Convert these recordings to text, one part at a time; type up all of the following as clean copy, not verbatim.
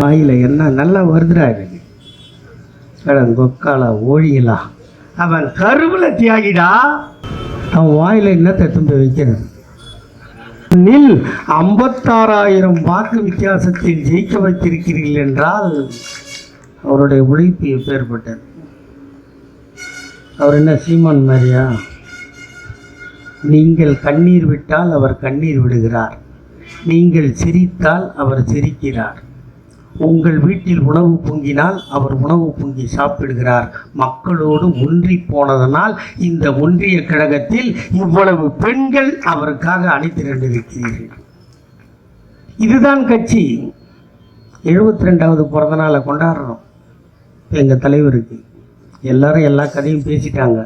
வாயில் என்ன நல்லா வருதுறாரு கொக்கால ஓழியலா அவன் கருவில் தியாகிடா. அவன் வாயில் என்னத்தை தும்பி வைக்கிறது? நில் 56,000 வாக்கு வித்தியாசத்தில் ஜெயிக்க வைத்திருக்கிறீர்கள் என்றால் அவருடைய உழைப்பு எப்பேற்பட்டது. அவர் என்ன சீமான் மாதிரியா? நீங்கள் கண்ணீர் விட்டால் அவர் கண்ணீர் விடுகிறார், நீங்கள் சிரித்தால் அவர் சிரிக்கிறார், உங்கள் வீட்டில் உணவு பொங்கினால் அவர் உணவு பொங்கி சாப்பிடுகிறார். மக்களோடு ஒன்றி போனதனால் இந்த ஒன்றிய கழகத்தில் இவ்வளவு பெண்கள் அவருக்காக அணிதிரண்டிருக்கிறீர்கள். இதுதான் கட்சி. 72வது பிறந்த நாளை கொண்டாடுறோம் எங்கள் தலைவருக்கு. எல்லாரும் எல்லா கதையும் பேசிட்டாங்க.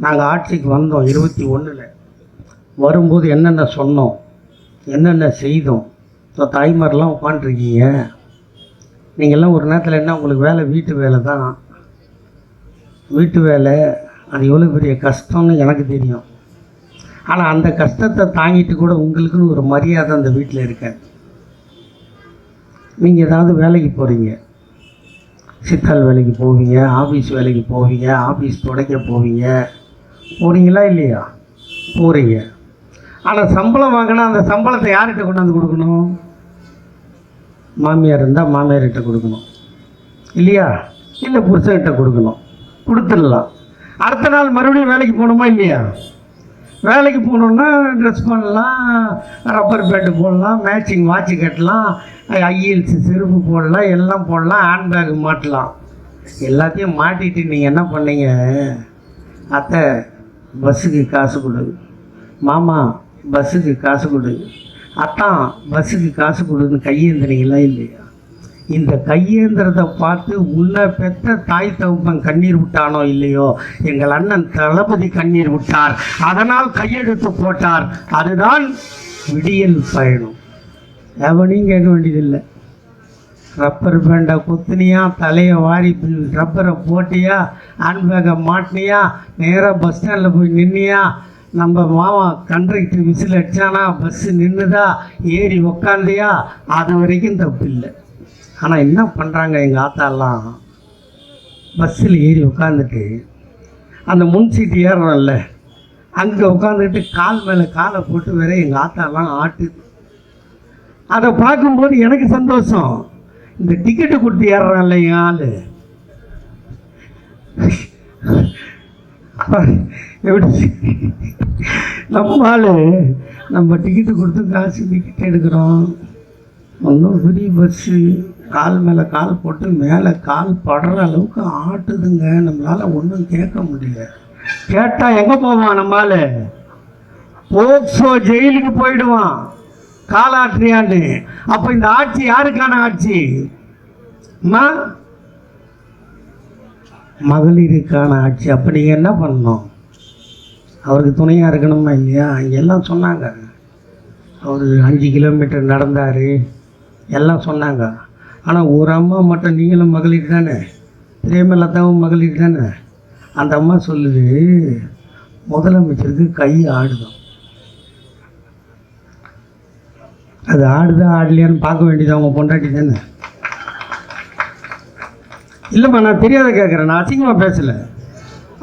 நாங்கள் ஆட்சிக்கு வந்தோம் 21. வரும்போது என்னென்ன சொன்னோம், என்னென்ன செய்தோம். ஸோ தாய்மாரெலாம் உட்காண்ட்ருக்கீங்க. நீங்கள்லாம் ஒரு நேரத்தில் என்ன உங்களுக்கு வேலை வீட்டு வேலை தான். வீட்டு வேலை அது எவ்வளோ பெரிய கஷ்டம்னு எனக்கு தெரியும். ஆனால் அந்த கஷ்டத்தை தாங்கிட்டு கூட உங்களுக்குன்னு ஒரு மரியாதை அந்த வீட்டில் இருக்காது. நீங்கள் ஏதாவது வேலைக்கு போகிறீங்க, சித்தாள் வேலைக்கு போவீங்க, ஆஃபீஸ் வேலைக்கு போவீங்க, ஆஃபீஸ் துடைக்க போவீங்க, போகிறீங்களா இல்லையா? போகிறீங்க. ஆனால் சம்பளம் வாங்கினா அந்த சம்பளத்தை யார்கிட்ட கொண்டாந்து கொடுக்கணும்? மாமியார் இருந்தால் மாமியார்கிட்ட கொடுக்கணும் இல்லையா? இல்லை புருஷன்கிட்ட கொடுக்கணும். கொடுத்துடலாம். அடுத்த நாள் மறுபடியும் வேலைக்கு போகணுமா இல்லையா? வேலைக்கு போகணுன்னா ட்ரெஸ் பண்ணலாம், ரப்பர் பேட்டு போடலாம், மேட்சிங் வாட்சு கட்டலாம், ஐஎல்சி செருப்பு போடலாம், எல்லாம் போடலாம், ஹேண்ட்பேக் மாட்டலாம். எல்லாத்தையும் மாட்டிட்டு நீங்கள் என்ன பண்ணீங்க? அத்தை பஸ்ஸுக்கு காசு கொடு, மாமா பஸ்ஸுக்கு காசு கொடு, அத்தான் பஸ்ஸுக்கு காசு கொடுன்னு கையேந்திரீங்களா இல்லையா? இந்த கையேந்திரத்தை பார்த்து உன்னை பெற்ற தாய் தகப்பன் கண்ணீர் விட்டானோ இல்லையோ, எங்கள் அண்ணன் தளபதி கண்ணீர் விட்டார், அதனால் கையெழுத்து போட்டார். அதுதான் விடியல் பயணம். எவனையும் கேட்க வேண்டியதில்லை. ரப்பர் பேண்டை குத்துனியா, தலையை வாரி ரப்பரை போட்டியா, ஹேண்ட்பேக்கை மாட்டினியா, நேராக பஸ் ஸ்டாண்டில் போய் நின்னியா, நம்ம மாமா கண்ட்ரக்டர் விசில் அடித்தானா, பஸ்ஸு நின்றுதா, ஏறி உக்காந்தியா, அது வரைக்கும் தப்பு இல்லை. ஆனால் என்ன பண்ணுறாங்க எங்கள் ஆத்தாலாம், பஸ்ஸில் ஏறி உட்காந்துட்டு அந்த முன் சீட்டு ஏறுறோம்ல, அங்கே உட்காந்துக்கிட்டு கால் மேலே காலை போட்டு வேற எங்கள் ஆத்தாலாம் ஆட்டுது. அதை பார்க்கும்போது எனக்கு சந்தோஷம். இந்த டிக்கெட்டு கொடுத்து ஏறுறான்ல என் ஆள், எப்படி நம்மால் நம்ம டிக்கெட்டு கொடுத்து காசு டிக்கெட் எடுக்கிறோம். ஒன்றும் பெரிய பஸ்ஸு கால் மேலே கால் போட்டு மேலே கால் படுற அளவுக்கு ஆட்டுதுங்க. நம்மளால் ஒன்றும் கேட்க முடியல. கேட்டால் எங்கே போவான்? நம்மால் போக்சோ ஜெயிலுக்கு போயிடுவான் காலாற்றியான்னு. அப்போ இந்த ஆட்சி யாருக்கான ஆட்சி? மகளிருக்கான ஆட்சி. அப்போ நீங்கள் என்ன பண்ணணும்? அவருக்கு துணையாக இருக்கணுமா இல்லையா? இங்கெல்லாம் சொன்னாங்க, அவர் 5 கிலோமீட்டர் நடந்தார் எல்லாம் சொன்னாங்க. ஆனால் ஒரு அம்மா மட்டும், நீங்களும் மகளிர் தானே, பிரேமலதாவும் மகளிர் தானே, அந்த அம்மா சொல்லுது முதலமைச்சருக்கு கை ஆடுதான். அது ஆடுதா ஆடலையான்னு பார்க்க வேண்டியது அவங்க பொண்டாட்டி தானே. இல்லைம்மா, நான் தெரியாத கேட்குறேன், நான் அசிங்கமாக பேசலை.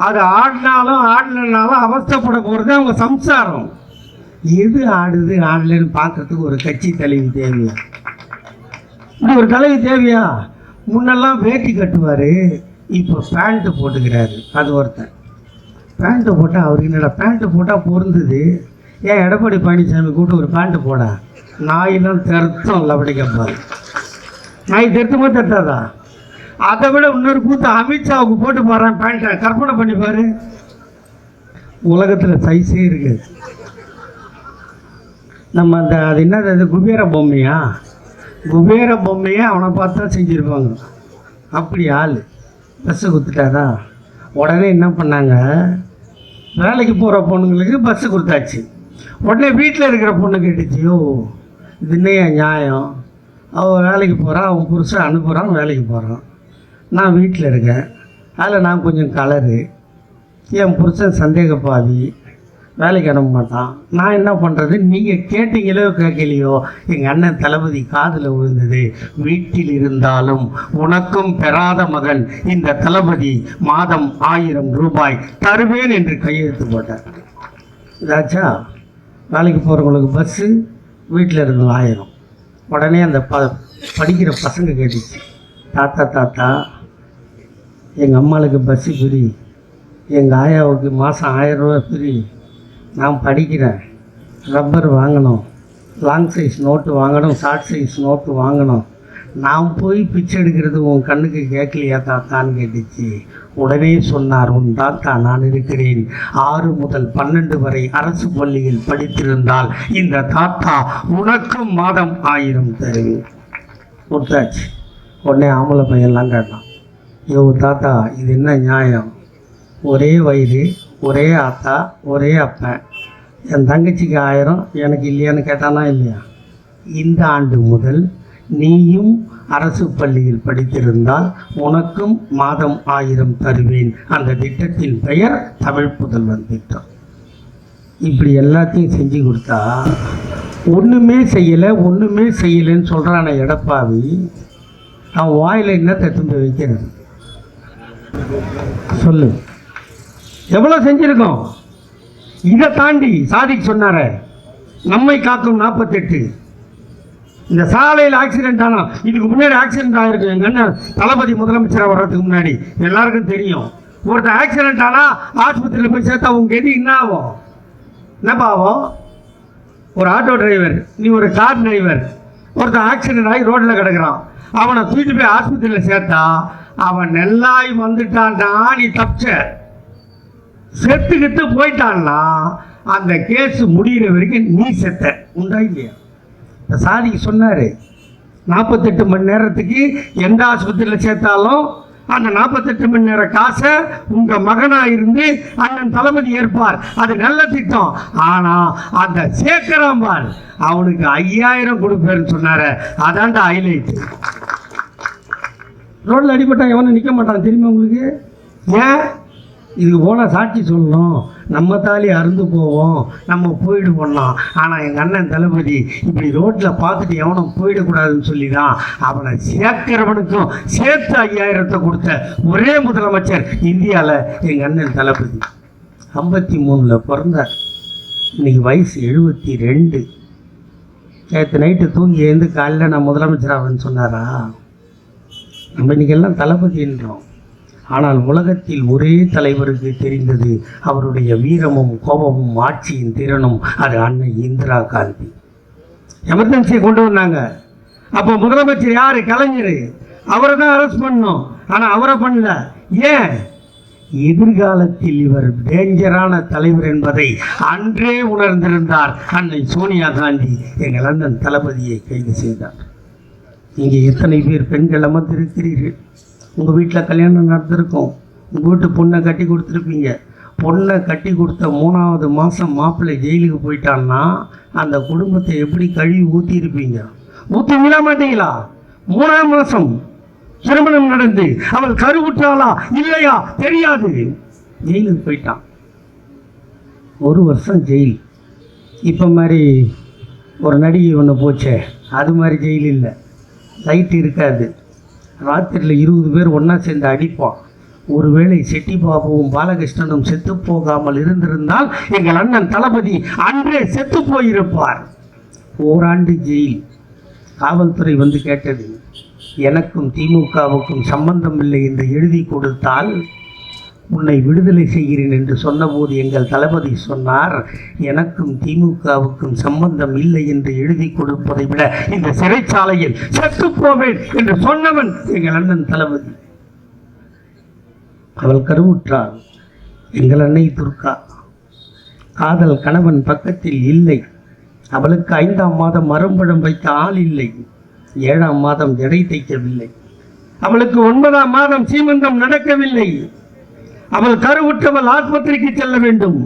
அது ஆடினாலும் ஆடலைனாலும் அவஸ்தைப்பட போகிறது அவங்க சம்சாரம். எது ஆடுது ஆடலைன்னு பார்க்கறதுக்கு ஒரு கட்சி தலைவி தேவையா? இப்படி ஒரு தலைவி தேவையா? முன்னெல்லாம் வேட்டி கட்டுவார், இப்போ பேண்ட்டு போட்டுக்கிறாரு. அது ஒருத்தன் பேண்ட்டு போட்டால் அவருக்கு என்னடா பேண்ட்டு போட்டால் பொருந்தது, ஏன் எடப்பாடி பழனிசாமி கூட்டு ஒரு பேண்ட்டு போட? நாயெல்லாம் திருத்தம் இல்லை. அப்படி கேட்பாரு, நாய் திருத்தமா தட்டாதா? அதை விட இன்னொரு கூத்து அமித்ஷாவுக்கு போட்டு போகிறான் பேண்ட்டை. கற்பனை பண்ணிப்பார். உலகத்தில் சைஸே இருக்குது. நம்ம அந்த அது என்னது, அது குபேர பொம்மையா? குபேர பொம்மையை அவனை பார்த்தா செஞ்சுருப்பாங்க. அப்படி ஆள் பஸ்ஸு கொடுத்துட்டாரா? உடனே என்ன பண்ணாங்க, வேலைக்கு போகிற பொண்ணுங்களுக்கு பஸ்ஸு கொடுத்தாச்சு. உடனே வீட்டில் இருக்கிற பொண்ணு கேட்டுச்சியோ, இது என்னையா நியாயம்? அவன் வேலைக்கு போகிறான், அவன் புருஷன் அனுப்புகிறான், வேலைக்கு போகிறான், நான் வீட்டில் இருக்கேன், அதில் நான் கொஞ்சம் கலரு, என் புருஷன் சந்தேகப்பாவி, வேலைக்கு அனுப்ப மாட்டான். நான் என்ன பண்ணுறது? நீங்கள் கேட்டீங்களோ கேட்கலையோ எங்கள் அண்ணன் தளபதி காதில் விழுந்தது. வீட்டில் இருந்தாலும் உனக்கும் பெறாத மகன் இந்த தளபதி மாதம் 1000 ரூபாய் தருவேன் என்று கையெழுத்து போட்டார். இதாச்சா? வேலைக்கு போகிறவங்களுக்கு பஸ்ஸு, வீட்டில் இருக்கவங்க 1000. உடனே அந்த படிக்கிற பசங்க கேட்டுச்சு, தாத்தா தாத்தா எங்கள் அம்மாளுக்கு பஸ்ஸு ஃப்ரீ, எங்கள் ஆயாவுக்கு மாதம் 1000 ரூபா ஃப்ரீ, நான் படிக்கிறேன், ரப்பர் வாங்கணும், லாங் சைஸ் நோட்டு வாங்கணும், ஷார்ட் சைஸ் நோட்டு வாங்கணும், நான் போய் பிச்சை எடுக்கிறது உன் கண்ணுக்கு கேட்கலையா தாத்தான்னு கேட்டுச்சு. உடனே சொன்னார், உன் தாத்தா நான் இருக்கிறேன். 6 முதல் 12 வரை அரசு பள்ளியில் படித்திருந்தால் இந்த தாத்தா உனக்கும் மாதம் 1000 தருவேன். கொடுத்தாச்சு. உடனே ஆம்பளை பையன்லாம் கேட்டான், யோ தாத்தா இது என்ன நியாயம்? ஒரே வயிறு, ஒரே ஆத்தா, ஒரே அப்பன், என் தங்கச்சிக்கு 1000 எனக்கு இல்லையான்னு கேட்டானா இல்லையா? இந்த ஆண்டு முதல் நீயும் அரசு பள்ளியில் படித்திருந்தால் உனக்கும் மாதம் 1000 தருவேன். அந்த திட்டத்தின் பெயர் தமிழ் புதல்வன் திட்டம். இப்படி எல்லாத்தையும் செஞ்சு கொடுத்தா ஒன்றுமே செய்யலைன்னு சொல்கிறான எடப்பாவி, அவன் வாயில் என்னத்தை தும்பி வைக்கிறது? சொல்லு, எவ்வளோ செஞ்சிருக்கோம்? இதை தாண்டி சாதிக்கு சொன்னார நம்மை காக்கும் 48. இந்த சாலையில் ஆக்சிடென்ட் ஆனால் இதுக்கு முன்னாடி ஆக்சிடென்ட் ஆகிருக்கு. எங்கள் அண்ணன் தளபதி முதலமைச்சராக வர்றதுக்கு முன்னாடி எல்லாருக்கும் தெரியும். ஒருத்தர் ஆக்சிடென்ட் ஆனால் ஆஸ்பத்திரியில் போய் சேர்த்தா உங்க எது என்ன ஆகும்? என்னப்பா ஆகும்? ஒரு ஆட்டோ டிரைவர், நீ ஒரு கார் டிரைவர், ஒருத்தன் ஆக்சிடென்ட் ஆகி ரோட்டில் கிடக்குறான், அவனை தூக்கிட்டு போய் ஆஸ்பத்திரியில் சேர்த்தா அவன் நெல்லாய் வந்துட்டான்னா நீ தப்பிச்ச. செத்துக்கிட்டு போயிட்டான்னா அந்த கேஸ் முடிகிற வரைக்கும் நீ செத்த. உண்டா இல்லையா? சாதிக்கு சொன்னார், 48 மணி நேரத்துக்கு எந்த ஆஸ்பத்திரியில் சேர்த்தாலும் அந்த 48 மணி நேர காசை உங்கள் மகனாக இருந்து அண்ணன் தளபதி ஏற்பார். அது நல்ல திட்டம். ஆனால் அந்த சேர்க்கிறாம்பார் அவனுக்கு 5000 கொடுப்பேன்னு சொன்னார். அதான்டா ஹைலைட். ரோட்டில் அடிபட்டான் எவனும் நிற்க மாட்டான் தெரியுமா உங்களுக்கு? ஏன்? இதுக்கு போனால் சாட்சி சொல்லணும், நம்ம தாலி அருந்து போவோம், நம்ம போயிடு பண்ணோம். ஆனால் எங்கள் அண்ணன் தளபதி இப்படி ரோட்டில் பார்த்துட்டு எவனும் போயிடக்கூடாதுன்னு சொல்லி தான் அவனை சேர்க்கிறவனுக்கும் சேர்த்து 5000 கொடுத்த ஒரே முதலமைச்சர் இந்தியாவில் எங்கள் அண்ணன் தளபதி. 53ல் பிறந்தார். இன்னைக்கு வயசு 72. நேற்று நைட்டு தூங்கி எழுந்து காலையில் நான் முதலமைச்சர் ஆவேன்னு சொன்னாரா? நம்ம இன்றைக்கெல்லாம் தளபதின்றோம். ஆனால் உலகத்தில் ஒரே தலைவருக்கு தெரிந்தது அவருடைய வீரமும் கோபமும் ஆட்சியின் திறனும். அது அன்னை இந்திரா காந்தி. எமர்ஜென்சியை கொண்டு வந்தாங்க. அப்போ முதலமைச்சர் யார்? கலைஞர். அவரை தான் அரெஸ்ட் பண்ணோம். ஆனால் அவரை பண்ணல. ஏன்? எதிர்காலத்தில் இவர் டேஞ்சரான தலைவர் என்பதை அன்றே உணர்ந்திருந்தார் அன்னை சோனியா காந்தி. எங்கள் அண்ணன் தளபதியை கைது செய்தார். இங்கே எத்தனை பேர் பெண்கள் அமர்ந்திருக்கிறீர்கள்? உங்கள் வீட்டில் கல்யாணம் நடந்திருக்கும். உங்கள் வீட்டு பொண்ணை கட்டி கொடுத்துருப்பீங்க. பொண்ணை கட்டி கொடுத்த 3வது மாதம் மாப்பிள்ளை ஜெயிலுக்கு போயிட்டான்னா அந்த குடும்பத்தை எப்படி கழுவி ஊற்றிருப்பீங்க? ஊற்றி விட மாட்டீங்களா? 3ஆம் மாதம் திருமணம் நடந்து அவள் கருவுற்றாளா இல்லையா தெரியாது, ஜெயிலுக்கு போயிட்டான். 1 வருஷம் ஜெயில். இப்போ மாதிரி ஒரு நடிகை ஒன்று போச்சே அது மாதிரி ஜெயில் இல்லை. லைட் இருக்காது. ராத்திரியில் 20 பேர் ஒன்றா சேர்ந்து அடிப்பான். ஒருவேளை செட்டி பாபுவும் பாலகிருஷ்ணனும் செத்து போகாமல் இருந்திருந்தால் எங்கள் அண்ணன் தளபதி அன்றே செத்து போயிருப்பார். ஓராண்டு ஜெயில். காவல்துறை வந்து கேட்டது, எனக்கும் திமுகவுக்கும் சம்பந்தம் இல்லை என்று எழுதி கொடுத்தால் உன்னை விடுதலை செய்கிறேன் என்று சொன்னபோது எங்கள் தளபதி சொன்னார், எனக்கும் திமுகவுக்கும் சம்பந்தம் இல்லை என்று எழுதி கொடுப்பதை விட இந்த சிறைச்சாலையில் செத்து போவேன் என்று சொன்னவன் எங்கள் அண்ணன் தளபதி. அவள் கருவுற்றாள். எங்கள் அன்னை துர்கா. காதல் கணவன் பக்கத்தில் இல்லை. அவளுக்கு 5ஆம் மாதம் மரம்பழம் வைக்க ஆள் இல்லை. 7ஆம் மாதம் ஜடை தைக்கவில்லை. அவளுக்கு 9ஆம் மாதம் சீமந்தம் நடக்கவில்லை. அவள் கருவுற்றவள் ஆஸ்பத்திரிக்கு செல்ல வேண்டும்.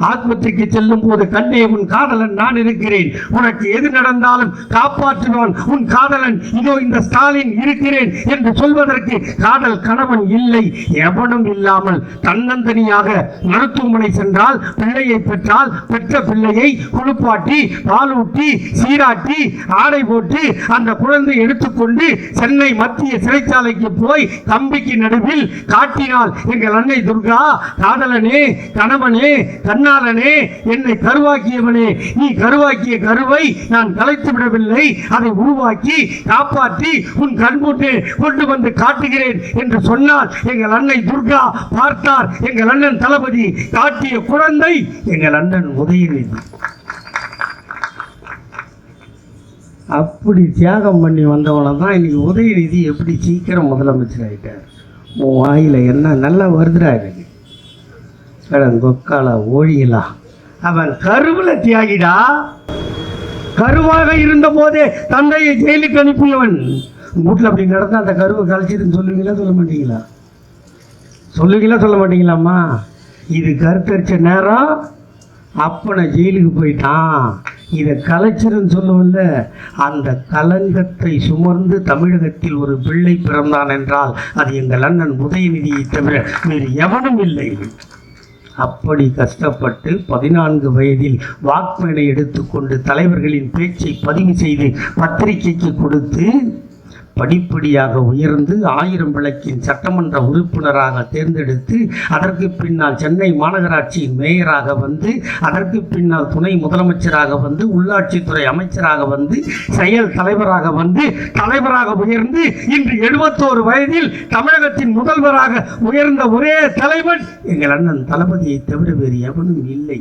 ஆஸ்பத்திரிக்கு செல்லும் போது, கண்ணே உன் காதலன் நான் இருக்கிறேன், உனக்கு எது நடந்தாலும் காப்பாற்றுவான் உன் காதலன், இதோ இந்த ஸ்டாலின் இருக்கிறேன் என்று சொல்வதற்கு காதல் கணவன் இல்லை, எவனும் இல்லாமல் தன்னந்தனியாக மருத்துவமனை சென்றால், பிள்ளையை பெற்றால், பெற்ற பிள்ளையை குளிப்பாட்டி பாலூட்டி சீராட்டி ஆடை போட்டு அந்த குழந்தை எடுத்துக்கொண்டு சென்னை மத்திய சிறைச்சாலைக்கு போய் கம்பிக்கு நடுவில் காட்டினாள் எங்கள் அன்னை துர்கா. காதலனே, கணவனே, கண்ணாளனே, என்னை கருவாக்கியவனே, நீ கருவாக்கிய கருவை நான் கலைத்து விடவில்லை, அதை உருவாக்கி காப்பாற்றி உன் கண்முன்னே கொண்டு வந்து காட்டுகிறேன் என்று சொன்னால் எங்கள் அன்னை துர்கா பார்த்தார். எங்கள் அண்ணன் தளபதி காட்டிய குழந்தை எங்கள் அண்ணன் உதயநிதி. அப்படி தியாகம் பண்ணி வந்தவனை தான் இன்னைக்கு உதயநிதி எப்படி சீக்கிரம் முதலமைச்சர் ஆகிட்டார். உன் வாயில் என்ன நல்லா வருதுடா எனக்கு கொக்கால ஓழியலா. அவன் கருவில் தியாகிடா. கருவாக இருந்த போதே தந்தையை ஜெயிலுக்கு அனுப்பியவன். வீட்டில் அப்படி நடந்தால் அந்த கருவை கழிச்சிருன்னு சொல்லுவீங்களா சொல்ல மாட்டீங்களா? சொல்லுவீங்களா சொல்ல மாட்டீங்களாம்மா? இது கருத்தரிச்ச நேரம் அப்பனை ஜெயிலுக்கு போயிட்டான், இதை கலைச்சிருன்னு சொல்லுவல்ல. அந்த கலங்கத்தை சுமர்ந்து தமிழகத்தில் ஒரு பிள்ளை பிறந்தான் என்றால் அது எங்கள் அண்ணன் உதயநிதியை தவிர வேறு எவனும் இல்லை. அப்படி கஷ்டப்பட்டு 14 வயதில் வாக்மேனை எடுத்துக்கொண்டு தலைவர்களின் பேச்சை பதிவு செய்து பத்திரிகைக்கு கொடுத்து படிப்படியாக உயர்ந்து 1000 விளக்கின் சட்டமன்ற உறுப்பினராக தேர்ந்தெடுத்து அதற்கு பின்னால் சென்னை மாநகராட்சியின் மேயராக வந்து அதற்கு பின்னால் துணை முதலமைச்சராக வந்து உள்ளாட்சித்துறை அமைச்சராக வந்து செயல் தலைவராக வந்து தலைவராக உயர்ந்து இன்று 71 வயதில் தமிழகத்தின் முதல்வராக உயர்ந்த ஒரே தலைவன் எங்கள் அண்ணன் தளபதியை தவிர வேறு எவனும் இல்லை.